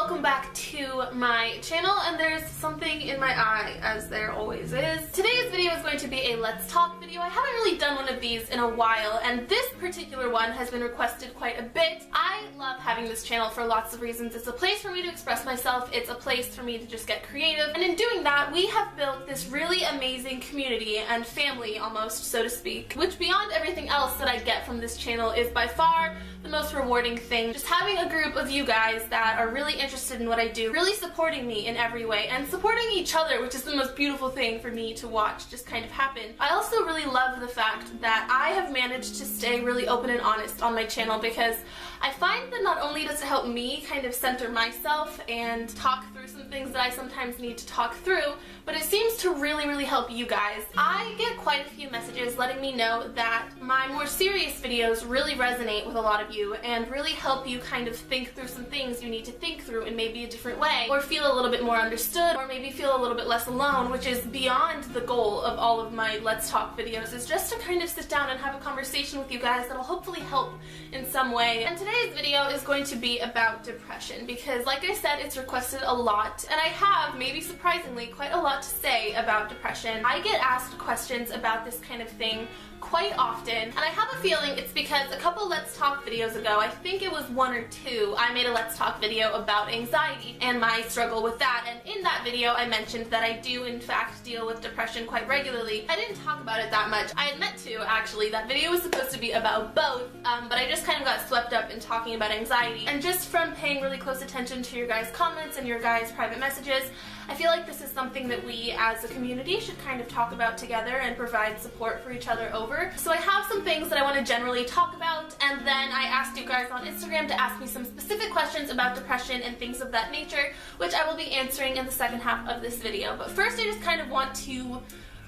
welcome back to my channel, and there's something in my eye, as there always is. Today's video is going to be a Let's Talk video. I haven't really done one of these in a while, and this particular one has been requested quite a bit. I love having this channel for lots of reasons. It's a place for me to express myself, it's a place for me to just get creative, and in doing that, we have built this really amazing community and family, almost, so to speak, which beyond everything else that I get from this channel is by far the most rewarding thing. Just having a group of you guys that are really interested in what I do, really supporting me in every way, and supporting each other, which is the most beautiful thing for me to watch just kind of happen. I also really love the fact that I have managed to stay really open and honest on my channel, because I find that not only does it help me kind of center myself and talk through some things that I sometimes need to talk through, but it seems to really help you guys. I get quite a few messages letting me know that my more serious videos really resonate with a lot of you and really help you kind of think through some things you need to think through in maybe a different way, or feel a little bit more understood, or maybe feel a little bit less alone, which is beyond the goal of all of my Let's Talk videos, is just to kind of sit down and have a conversation with you guys that'll hopefully help in some way. And today's video is going to be about depression, because like I said, it's requested a lot, and I have, maybe surprisingly, quite a lot to say about depression. I get asked questions about this kind of thing quite often, and I have a feeling it's because a couple Let's Talk videos ago, I think it was one or two, I made a Let's Talk video about anxiety and my struggle with that, and in that video I mentioned that I do in fact deal with depression quite regularly. I didn't talk about it that much. I had meant to, actually. That video was supposed to be about both, but I just kind of got swept up in talking about anxiety, and just from paying really close attention to your guys' comments and your guys' private messages, I feel like this is something that we as a community should kind of talk about together and provide support for each other over. So I have some things that I want to generally talk about, and then I asked you guys on Instagram to ask me some specific questions about depression and things of that nature, which I will be answering in the second half of this video. But first I just kind of want to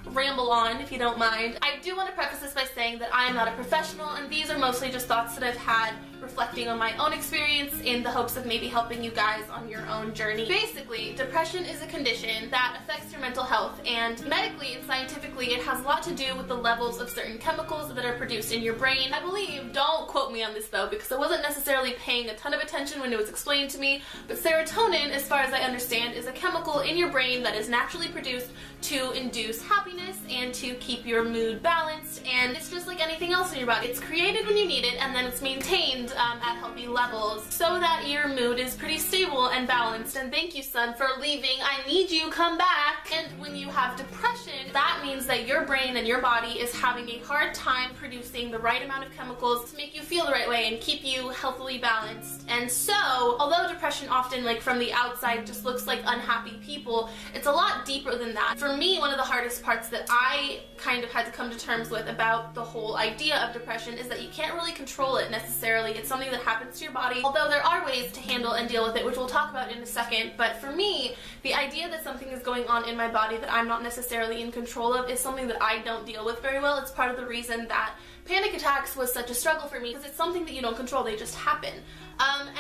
ramble on, if you don't mind. I do want to preface this by saying that I am not a professional, and these are mostly just thoughts that I've had reflecting on my own experience in the hopes of maybe helping you guys on your own journey. Basically, depression is a condition that affects your mental health, and medically and scientifically it has a lot to do with the levels of certain chemicals that are produced in your brain. I believe, don't quote me on this though, because I wasn't necessarily paying a ton of attention when it was explained to me, but serotonin, as far as I understand, is a chemical in your brain that is naturally produced to induce happiness and to keep your mood balanced, and it's just like anything else in your body. It's created when you need it, and then it's maintained at healthy levels so that your mood is pretty stable and balanced. And thank you, son, for leaving. I need you, come back. And when you have depression, that means that your brain and your body is having a hard time producing the right amount of chemicals to make you feel the right way and keep you healthily balanced. And so, although depression often, like from the outside, just looks like unhappy people, it's a lot deeper than that. For me, one of the hardest parts that I kind of had to come to terms with about the whole idea of depression is that you can't really control it necessarily. It's something that happens to your body, although there are ways to handle and deal with it, which we'll talk about in a second. But for me, the idea that something is going on in my body that I'm not necessarily in control of is something that I don't deal with very well. It's part of the reason that panic attacks was such a struggle for me, because it's something that you don't control, they just happen.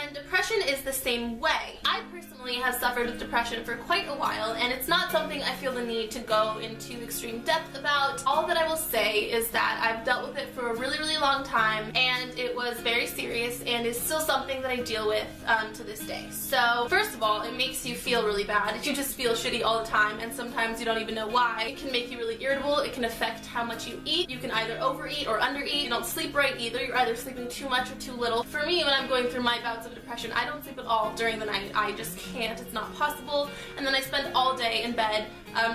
And depression is the same way. I personally have suffered with depression for quite a while, and it's not something I feel the need to go into extreme depth about. All that I will say is that I've dealt with it for a really long time, and it was very serious and is still something that I deal with to this day. So first of all, it makes you feel really bad. You just feel shitty all the time, and sometimes you don't even know why. It can make you really irritable. It can affect how much you eat. You can either overeat or undereat. You don't sleep right either. You're either sleeping too much or too little. For me, when I'm going through my bouts of depression, I don't sleep at all during the night. I just can't. It's not possible. And then I spend all day in bed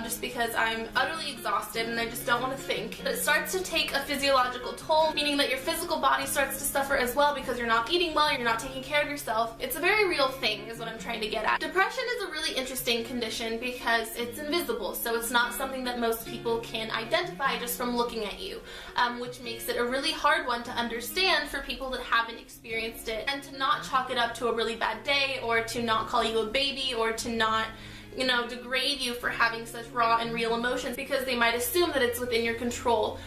just because I'm utterly exhausted and I just don't want to think. But it starts to take a physiological toll, meaning that your physical body starts to suffer as well because you're not eating well, you're not taking care of yourself. It's a very real thing is what I'm trying to get at. Depression is a really interesting condition because it's invisible, so it's not something that most people can identify just from looking at you, which makes it a really hard one to understand for people that haven't experienced it, and to not chalk it up to a really bad day, or to not call you a baby, or to not, you know, degrade you for having such raw and real emotions, because they might assume that it's within your control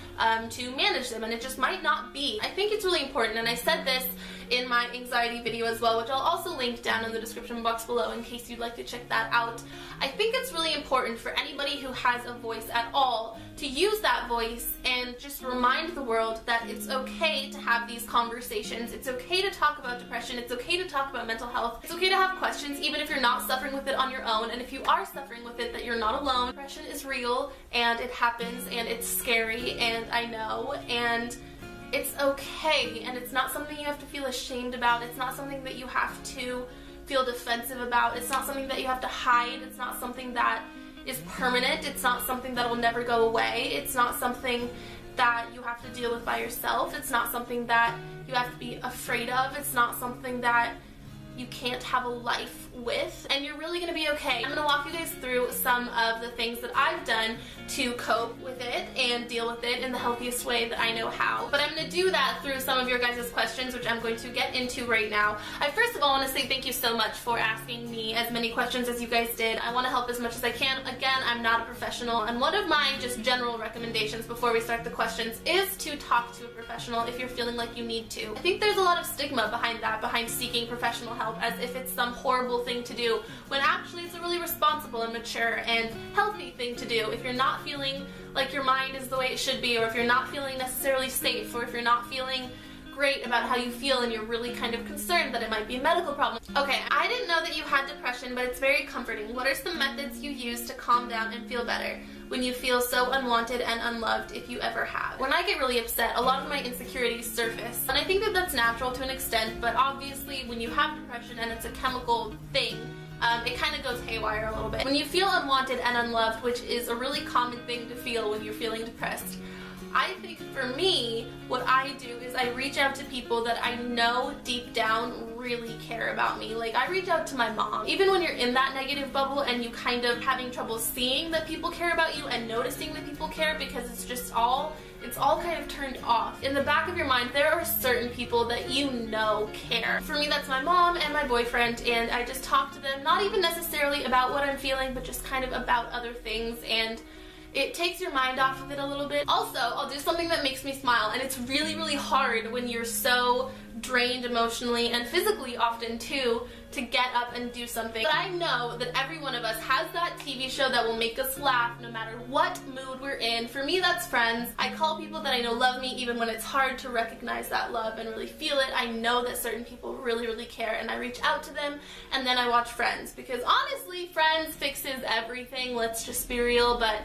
to manage them, and it just might not be. I think it's really important, and I said this in my anxiety video as well, which I'll also link down in the description box below in case you'd like to check that out. I think it's really important for anybody who has a voice at all to use that voice and just remind the world that it's okay to have these conversations. It's okay to talk about depression. It's okay to talk about mental health. It's okay to have questions even if you're not suffering with it on your own, and if you are suffering with it, that you're not alone. Depression is real and it happens and it's scary, and I know, and it's okay, and it's not something you have to feel ashamed about. It's not something that you have to feel defensive about. It's not something that you have to hide. It's not something that is permanent. It's not something that will never go away. It's not something that you have to deal with by yourself. It's not something that you have to be afraid of. It's not something that you can't have a life with, and you're really gonna be okay. I'm gonna walk you guys through some of the things that I've done to cope with it and deal with it in the healthiest way that I know how. But I'm gonna do that through some of your guys' questions, which I'm going to get into right now. I first of all want to say thank you so much for asking me as many questions as you guys did. I want to help as much as I can. Again, I'm not a professional, and one of my just general recommendations before we start the questions is to talk to a professional if you're feeling like you need to. I think there's a lot of stigma behind that, behind seeking professional help, as if it's some horrible thing to do, when actually it's a really responsible and mature and healthy thing to do. If you're not feeling like your mind is the way it should be, or if you're not feeling necessarily safe, or if you're not feeling great about how you feel and you're really kind of concerned that it might be a medical problem. Okay, I didn't know that you had depression, but it's very comforting. What are some methods you use to calm down and feel better when you feel so unwanted and unloved, if you ever have? When I get really upset, a lot of my insecurities surface, and I think that that's natural to an extent, but obviously when you have depression and it's a chemical thing, it kind of goes haywire a little bit. When you feel unwanted and unloved, which is a really common thing to feel when you're feeling depressed, I think for me, what I do is I reach out to people that I know deep down really care about me. Like, I reach out to my mom. Even when you're in that negative bubble and you kind of having trouble seeing that people care about you and noticing that people care, because it's all kind of turned off. In the back of your mind, there are certain people that you know care. For me, that's my mom and my boyfriend, and I just talk to them, not even necessarily about what I'm feeling, but just kind of about other things, and it takes your mind off of it a little bit. Also, I'll do something that makes me smile, and it's really, really hard when you're so drained emotionally and physically often too, to get up and do something. But I know that every one of us has that TV show that will make us laugh no matter what mood we're in. For me, that's Friends. I call people that I know love me even when it's hard to recognize that love and really feel it. I know that certain people really, really care, and I reach out to them, and then I watch Friends, because honestly, Friends fixes everything, let's just be real. But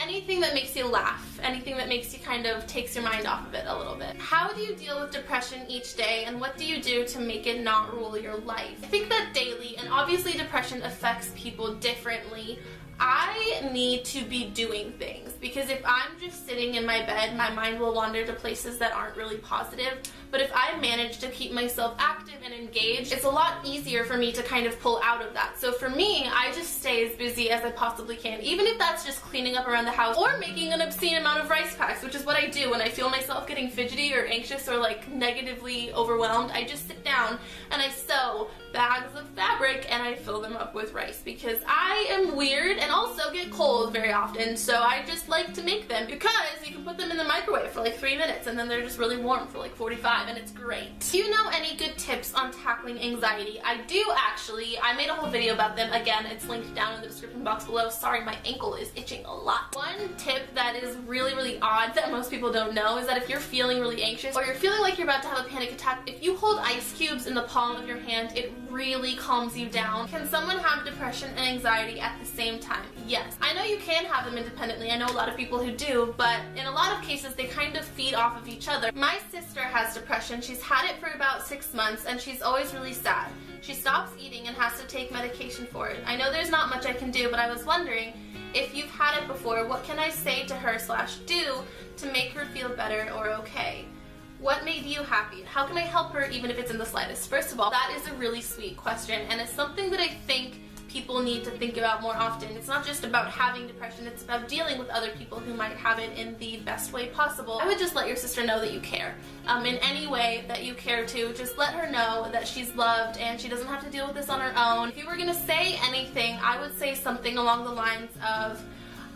anything that makes you laugh, anything that makes you kind of takes your mind off of it a little bit. How do you deal with depression each day, and what do you do to make it not rule your life? I think that daily, and obviously depression affects people differently, I need to be doing things, because if I'm just sitting in my bed, my mind will wander to places that aren't really positive. But if I manage to keep myself active and engaged, it's a lot easier for me to kind of pull out of that. So for me, I just stay as busy as I possibly can, even if that's just cleaning up around the house or making an obscene amount of rice packs, which is what I do when I feel myself getting fidgety or anxious or like negatively overwhelmed. I just sit down and I sew bags of fabric and I fill them up with rice, because I am weird and also get cold very often, so I just like to make them, because you can put them in the microwave for like 3 minutes and then they're just really warm for like 45, and it's great. Do you know any good tips on tackling anxiety? I do actually. I made a whole video about them. Again, it's linked down in the description box below. Sorry, my ankle is itching a lot. One tip that is really, really odd that most people don't know is that if you're feeling really anxious or you're feeling like you're about to have a panic attack, if you hold ice cubes in the palm of your hand, it really calms you down. Can someone have depression and anxiety at the same time? Yes. I know you can have them independently. I know a lot of people who do, but in a lot of cases they kind of feed off of each other. My sister has depression. She's had it for about 6 months, and she's always really sad. She stops eating and has to take medication for it. I know there's not much I can do, but I was wondering, if you've had it before, what can I say to her / do to make her feel better or okay? What made you happy? How can I help her, even if it's in the slightest? First of all, that is a really sweet question, and it's something that I think people need to think about more often. It's not just about having depression, it's about dealing with other people who might have it in the best way possible. I would just let your sister know that you care. In any way that you care to, just let her know that she's loved and she doesn't have to deal with this on her own. If you were gonna say anything, I would say something along the lines of,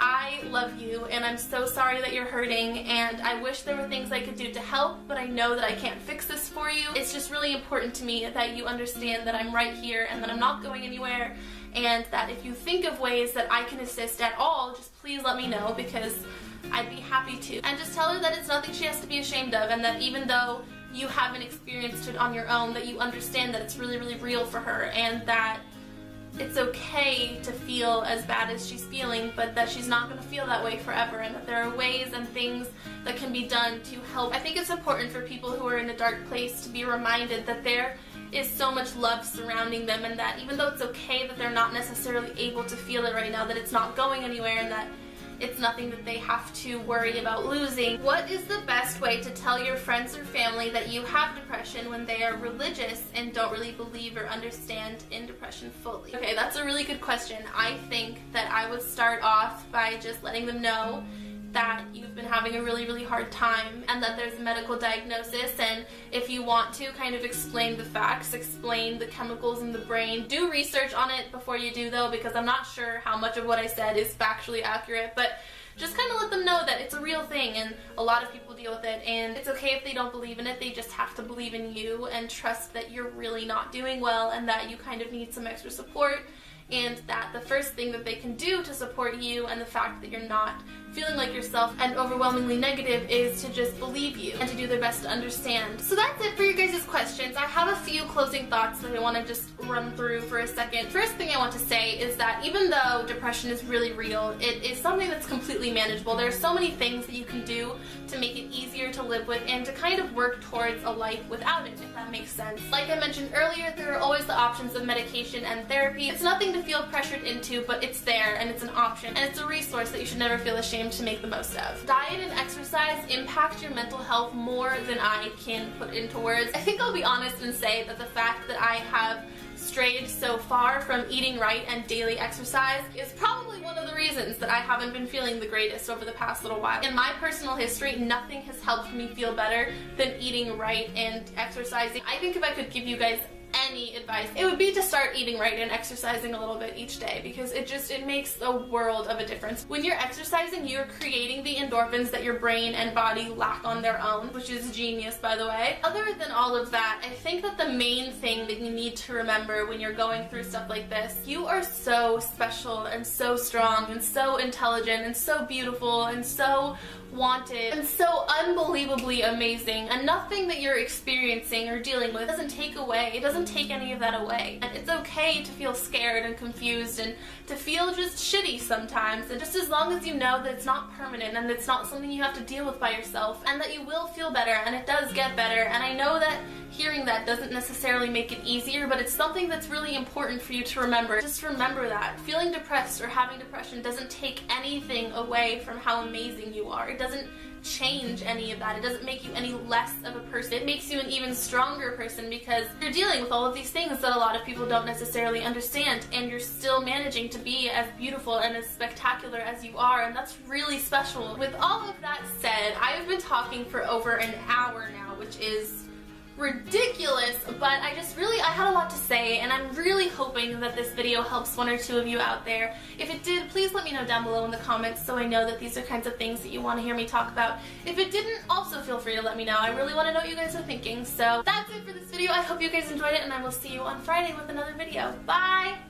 I love you and I'm so sorry that you're hurting, and I wish there were things I could do to help, but I know that I can't fix this for you. It's just really important to me that you understand that I'm right here and that I'm not going anywhere, and that if you think of ways that I can assist at all, just please let me know, because I'd be happy to. And just tell her that it's nothing she has to be ashamed of, and that even though you haven't experienced it on your own, that you understand that it's really, really real for her, and that it's okay to feel as bad as she's feeling, but that she's not going to feel that way forever, and that there are ways and things that can be done to help. I think it's important for people who are in a dark place to be reminded that there is so much love surrounding them, and that even though it's okay that they're not necessarily able to feel it right now, that it's not going anywhere, and that it's nothing that they have to worry about losing. What is the best way to tell your friends or family that you have depression when they are religious and don't really believe or understand in depression fully? Okay, that's a really good question. I think that I would start off by just letting them know that you've been having a really, really hard time, and that there's a medical diagnosis, and if you want to, kind of explain the facts, explain the chemicals in the brain. Do research on it before you do, though, because I'm not sure how much of what I said is factually accurate, but just kind of let them know that it's a real thing and a lot of people deal with it, and it's okay if they don't believe in it. They just have to believe in you and trust that you're really not doing well, and that you kind of need some extra support, and that the first thing that they can do to support you and the fact that you're not feeling like yourself and overwhelmingly negative is to just believe you and to do their best to understand. So that's it for your guys' questions. I have a few closing thoughts that I want to just run through for a second. First thing I want to say is that even though depression is really real, it is something that's completely manageable. There are so many things that you can do to make it easier to live with and to kind of work towards a life without it, if that makes sense. Like I mentioned earlier, there are always the options of medication and therapy. It's nothing to feel pressured into, but it's there and it's an option, and it's a resource that you should never feel ashamed to make the most of. Diet and exercise impact your mental health more than I can put into words. I think I'll be honest and say that the fact that I have strayed so far from eating right and daily exercise is probably one of the reasons that I haven't been feeling the greatest over the past little while. In my personal history, nothing has helped me feel better than eating right and exercising. I think if I could give you guys any advice, it would be to start eating right and exercising a little bit each day, because it makes a world of a difference. When you're exercising, you're creating the endorphins that your brain and body lack on their own, which is genius, by the way. Other than all of that, I think that the main thing that you need to remember when you're going through stuff like this, you are so special and so strong and so intelligent and so beautiful and so wanted and so unbelievably amazing, and nothing that you're experiencing or dealing with doesn't take any of that away. And it's okay to feel scared and confused and to feel just shitty sometimes, and just as long as you know that it's not permanent and it's not something you have to deal with by yourself, and that you will feel better, and it does get better. And I know that hearing that doesn't necessarily make it easier, but it's something that's really important for you to remember. Just remember that feeling depressed or having depression doesn't take anything away from how amazing you are. It doesn't change any of that. It doesn't make you any less of a person. It makes you an even stronger person, because you're dealing with all of these things that a lot of people don't necessarily understand, and you're still managing to be as beautiful and as spectacular as you are, and that's really special. With all of that said, I have been talking for over an hour now, which is ridiculous, but I had a lot to say, and I'm really hoping that this video helps one or two of you out there. If it did, please let me know down below in the comments so I know that these are kinds of things that you want to hear me talk about. If it didn't, also feel free to let me know. I really want to know what you guys are thinking. So that's it for this video. I hope you guys enjoyed it, and I will see you on Friday with another video. Bye!